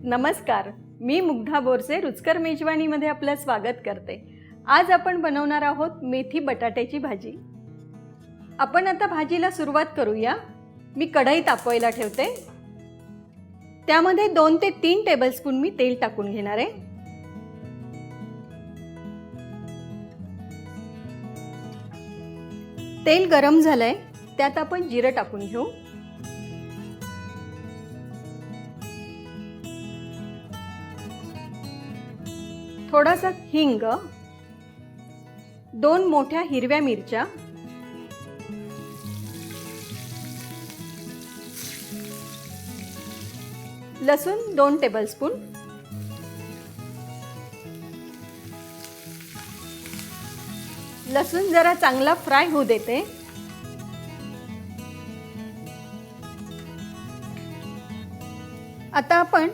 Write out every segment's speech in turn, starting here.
नमस्कार, मी मुग्धा बोरसे रुचकर मेजवानीमध्ये आपलं स्वागत करते। आज आपण बनवणार आहोत मेथी बटाट्याची भाजी। आपण आता भाजीला सुरुवात करूया। मी कढई तापवायला ठेवते। त्यामध्ये 2 ते 3 टेबलस्पून मी तेल टाकून घेणार आहे। तेल गरम झालंय, त्यात आपण जिरं टाकून घेऊ। थोडासा हिंग, 2 मोठ्या हिरव्या मिरच्या, लसूण 2 टेबलस्पून, लसूण जरा चांगला फ्राय होऊ देते। आता आपण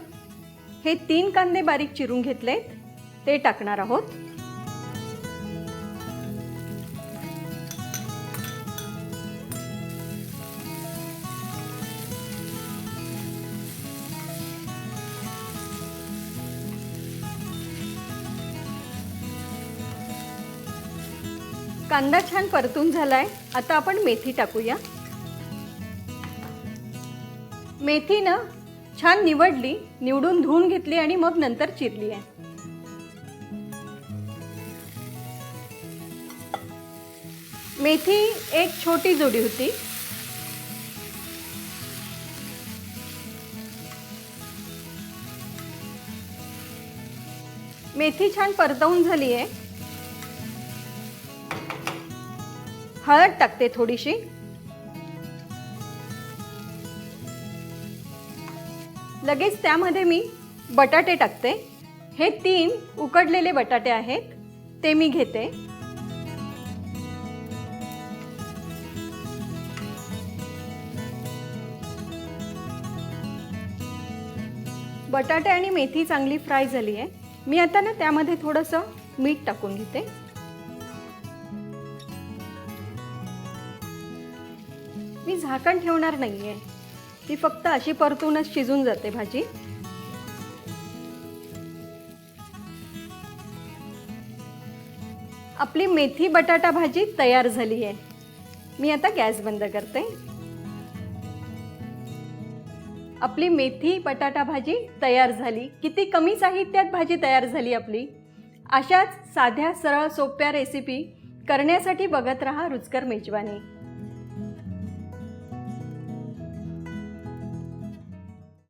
हे 3 कांदे बारीक चिरून घेतलेत, ते टाकणार आहोत। कांदा छान परतून झालाय, आता आपण मेथी टाकूया। मेथी ना छान निवडून धुवून घेतली आणि मग नंतर चिरली आहे। मेथी एक छोटी जोडी होती। मेथी छान परतवून झाली आहे। हळद टाकते थोडीशी, लगेच त्यामध्ये मी बटाटे टाकते। हे 3 उकडलेले बटाटे आहेत, ते मी घेते। बटाटे आणि मेथी चांगली फ्राय झाली आहे। मी आता ना त्यामध्ये थोडंसं मीठ टाकून घेते। मी झाकण ठेवणार नाहीये, ती फक्त अशी परतूनच शिजून जाते भाजी। आपली मेथी बटाटा भाजी तयार झाली आहे। मी आता गॅस बंद करते। आपली मेथी बटाटा भाजी तयार झाली। किती कमी साहित्यात भाजी तयार झाली आपली। अशाच साध्या सरळ सोप्या रेसिपी करण्यासाठी बघत रहा रुचकर मेजवानी।